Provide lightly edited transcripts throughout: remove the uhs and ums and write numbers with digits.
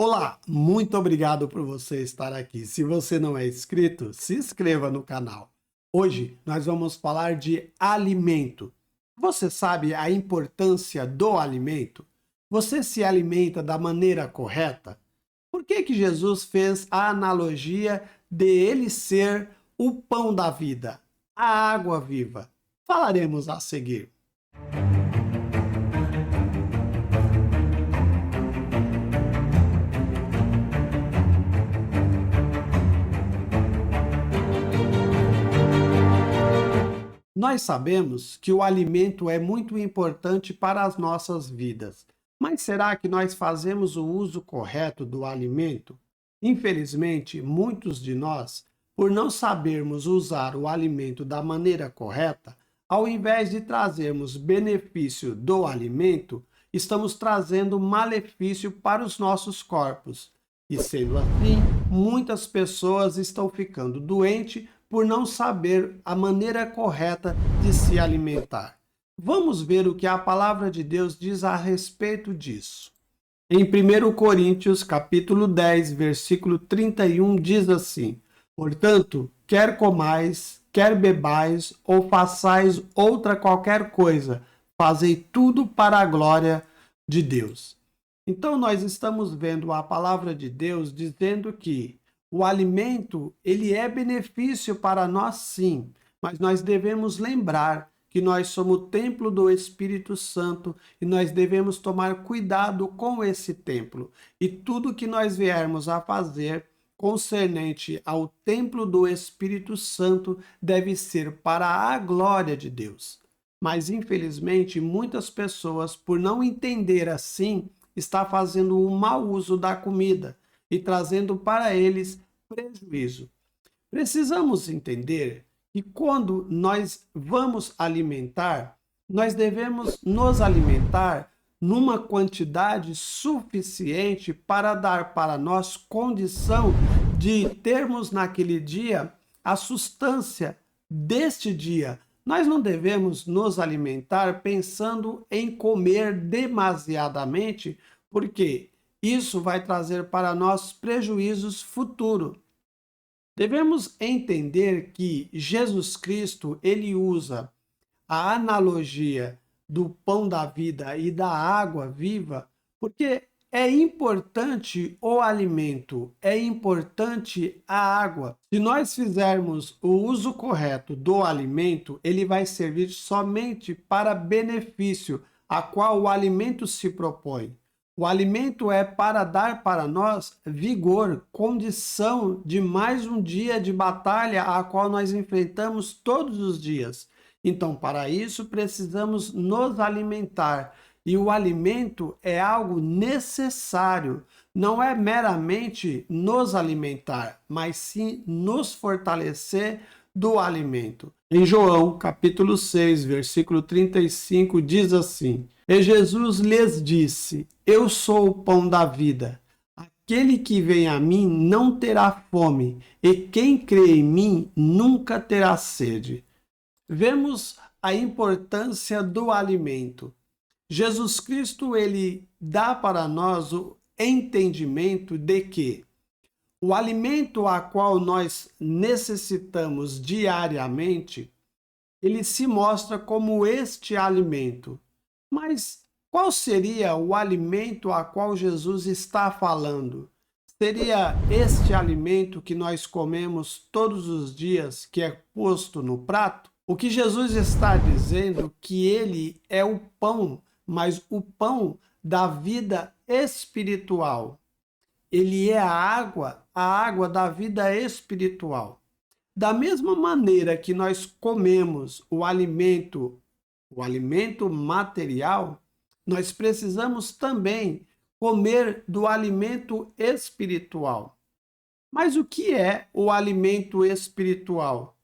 Olá, muito obrigado por você estar aqui. Se você não é inscrito, se inscreva no canal. Hoje nós vamos falar de alimento. Você sabe a importância do alimento? Você se alimenta da maneira correta? Por que Jesus fez a analogia de ele ser o pão da vida, a água viva? Falaremos a seguir. Nós sabemos que o alimento é muito importante para as nossas vidas, mas será que nós fazemos o uso correto do alimento? Infelizmente, muitos de nós, por não sabermos usar o alimento da maneira correta, ao invés de trazermos benefício do alimento, estamos trazendo malefício para os nossos corpos. E sendo assim, muitas pessoas estão ficando doentes por não saber a maneira correta de se alimentar. Vamos ver o que a palavra de Deus diz a respeito disso. Em 1 Coríntios, capítulo 10, versículo 31, diz assim: Portanto, quer comais, quer bebais, ou façais outra qualquer coisa, fazei tudo para a glória de Deus. Então, nós estamos vendo a palavra de Deus dizendo que o alimento, ele é benefício para nós sim, mas nós devemos lembrar que nós somos o templo do Espírito Santo e nós devemos tomar cuidado com esse templo. E tudo que nós viermos a fazer concernente ao templo do Espírito Santo deve ser para a glória de Deus. Mas infelizmente, muitas pessoas, por não entender assim, está fazendo um mau uso da comida e trazendo para eles prejuízo. Precisamos entender que quando nós vamos alimentar, nós devemos nos alimentar numa quantidade suficiente para dar para nós condição de termos naquele dia a sustância deste dia. Nós não devemos nos alimentar pensando em comer demasiadamente, porque isso vai trazer para nós prejuízos futuros. Devemos entender que Jesus Cristo, ele usa a analogia do pão da vida e da água viva, porque é importante o alimento, é importante a água. Se nós fizermos o uso correto do alimento, ele vai servir somente para benefício, a qual o alimento se propõe. O alimento é para dar para nós vigor, condição de mais um dia de batalha a qual nós enfrentamos todos os dias. Então, para isso, precisamos nos alimentar. E o alimento é algo necessário, não é meramente nos alimentar, mas sim nos fortalecer do alimento. Em João, capítulo 6, versículo 35, diz assim: E Jesus lhes disse: Eu sou o pão da vida. Aquele que vem a mim não terá fome, e quem crê em mim nunca terá sede. Vemos a importância do alimento. Jesus Cristo, ele dá para nós o entendimento de que o alimento a qual nós necessitamos diariamente, ele se mostra como este alimento. Mas qual seria o alimento a qual Jesus está falando? Seria este alimento que nós comemos todos os dias, que é posto no prato? O que Jesus está dizendo que ele é o pão, mas o pão da vida espiritual. Ele é a água da vida espiritual. Da mesma maneira que nós comemos o alimento material, nós precisamos também comer do alimento espiritual. Mas o que é o alimento espiritual?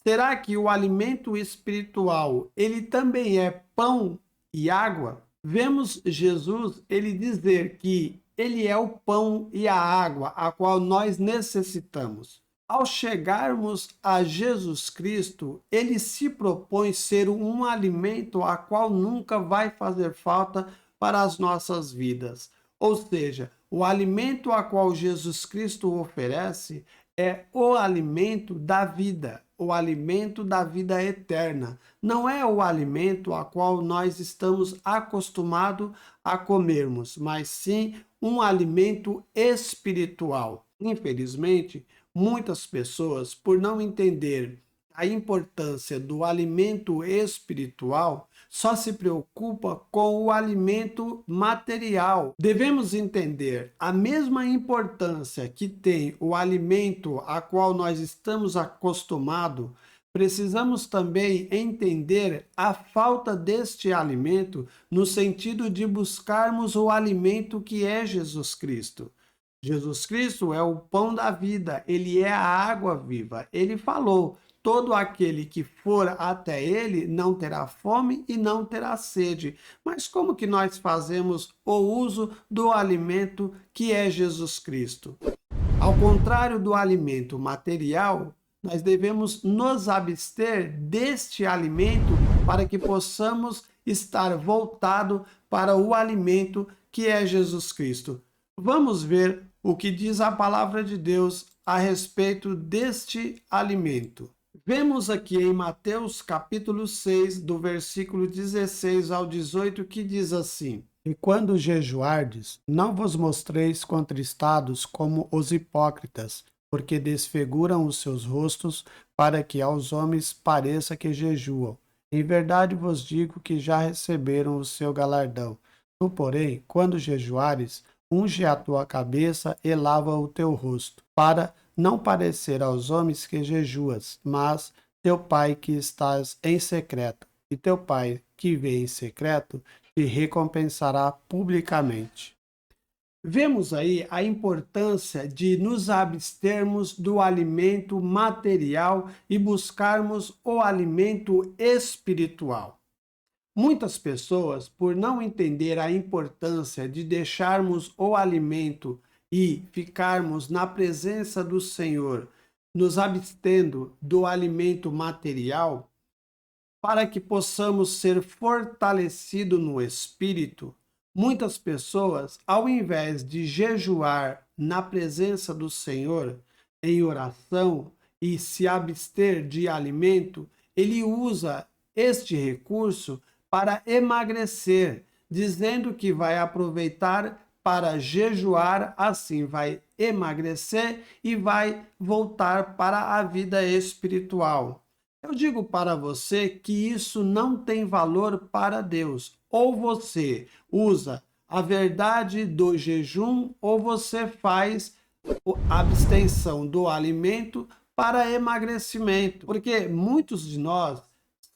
Será que o alimento espiritual, ele também é pão e água? Vemos Jesus, ele dizer que ele é o pão e a água a qual nós necessitamos. Ao chegarmos a Jesus Cristo, ele se propõe ser um alimento a qual nunca vai fazer falta para as nossas vidas. Ou seja, O alimento a qual Jesus Cristo oferece é o alimento da vida, o alimento da vida eterna. Não é o alimento a qual nós estamos acostumados a comermos, mas sim um alimento espiritual. Infelizmente, muitas pessoas, por não entender a importância do alimento espiritual, só se preocupa com o alimento material. Devemos entender a mesma importância que tem o alimento a qual nós estamos acostumados. Precisamos também entender a falta deste alimento no sentido de buscarmos o alimento que é Jesus Cristo. Jesus Cristo é o pão da vida, ele é a água viva. Ele falou: todo aquele que for até ele não terá fome e não terá sede. Mas como que nós fazemos o uso do alimento que é Jesus Cristo? Ao contrário do alimento material, nós devemos nos abster deste alimento para que possamos estar voltado para o alimento que é Jesus Cristo. Vamos ver o que diz a palavra de Deus a respeito deste alimento. Vemos aqui em Mateus capítulo 6, do versículo 16 ao 18, que diz assim: E quando jejuardes, não vos mostreis contristados como os hipócritas, porque desfiguram os seus rostos, para que aos homens pareça que jejuam. Em verdade vos digo que já receberam o seu galardão. Tu, porém, quando jejuares, unge a tua cabeça e lava o teu rosto, para não parecer aos homens que jejuas, mas teu Pai que estás em secreto, e teu Pai que vê em secreto te recompensará publicamente. Vemos aí a importância de nos abstermos do alimento material e buscarmos o alimento espiritual. Muitas pessoas, por não entender a importância de deixarmos o alimento e ficarmos na presença do Senhor, nos abstendo do alimento material, para que possamos ser fortalecidos no espírito, muitas pessoas, ao invés de jejuar na presença do Senhor, em oração e se abster de alimento, ele usa este recurso para emagrecer, dizendo que vai aproveitar para jejuar, assim vai emagrecer e vai voltar para a vida espiritual. Eu digo para você que isso não tem valor para Deus. Ou você usa a verdade do jejum, ou você faz a abstenção do alimento para emagrecimento. Porque muitos de nós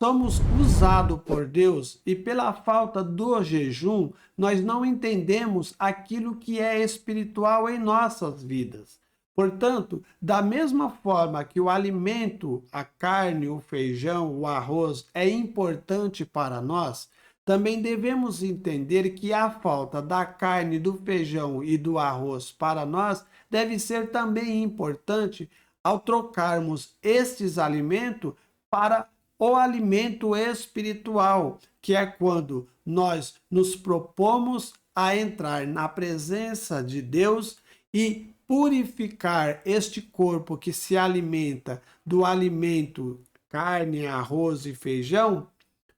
somos usados por Deus e pela falta do jejum, nós não entendemos aquilo que é espiritual em nossas vidas. Portanto, da mesma forma que o alimento, a carne, o feijão, o arroz é importante para nós, também devemos entender que a falta da carne, do feijão e do arroz para nós deve ser também importante ao trocarmos estes alimentos para o alimento espiritual, que é quando nós nos propomos a entrar na presença de Deus e purificar este corpo que se alimenta do alimento carne, arroz e feijão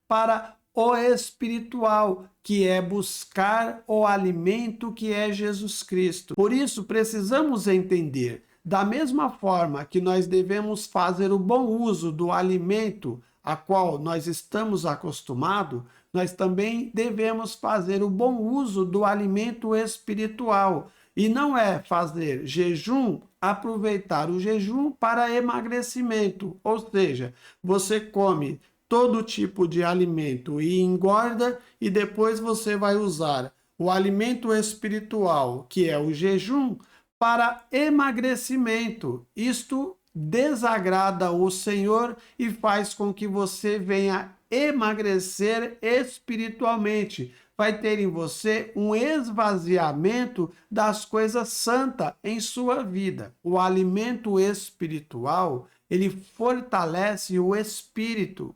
para o espiritual, que é buscar o alimento que é Jesus Cristo. Por isso, precisamos entender, da mesma forma que nós devemos fazer o bom uso do alimento a qual nós estamos acostumados, nós também devemos fazer o bom uso do alimento espiritual. E não é fazer jejum, aproveitar o jejum para emagrecimento. Ou seja, você come todo tipo de alimento e engorda, e depois você vai usar o alimento espiritual, que é o jejum, para emagrecimento. Isto desagrada o Senhor e faz com que você venha emagrecer espiritualmente. Vai ter em você um esvaziamento das coisas santas em sua vida. O alimento espiritual, ele fortalece o espírito.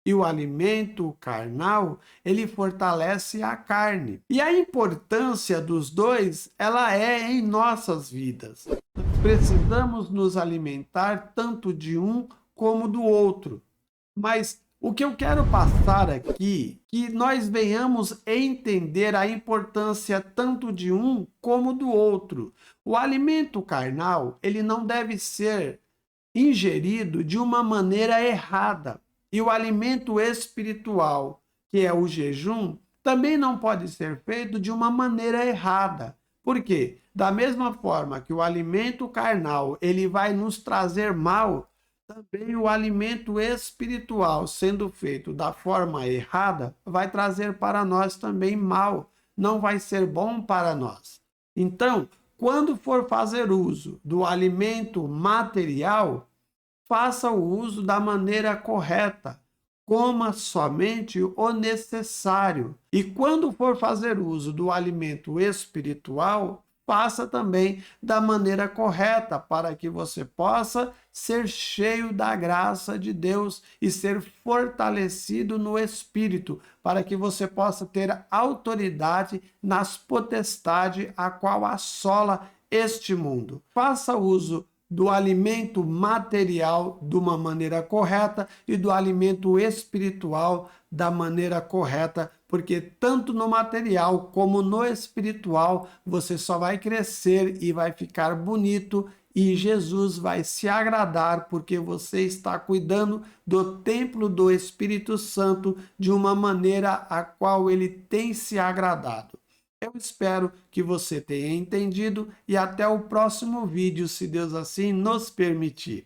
E o alimento carnal, ele fortalece a carne. E a importância dos dois, ela é em nossas vidas. Precisamos nos alimentar tanto de um como do outro. Mas o que eu quero passar aqui, que nós venhamos entender a importância tanto de um como do outro. O alimento carnal, ele não deve ser ingerido de uma maneira errada. E o alimento espiritual, que é o jejum, também não pode ser feito de uma maneira errada. Por quê? Da mesma forma que o alimento carnal, ele vai nos trazer mal, também o alimento espiritual, sendo feito da forma errada, vai trazer para nós também mal, não vai ser bom para nós. Então, quando for fazer uso do alimento material, faça o uso da maneira correta. Coma somente o necessário. E quando for fazer uso do alimento espiritual, faça também da maneira correta, para que você possa ser cheio da graça de Deus e ser fortalecido no Espírito, para que você possa ter autoridade nas potestades a qual assola este mundo. Faça uso do alimento material de uma maneira correta e do alimento espiritual da maneira correta, porque tanto no material como no espiritual você só vai crescer e vai ficar bonito e Jesus vai se agradar porque você está cuidando do templo do Espírito Santo de uma maneira a qual ele tem se agradado. Eu espero que você tenha entendido e até o próximo vídeo, se Deus assim nos permitir.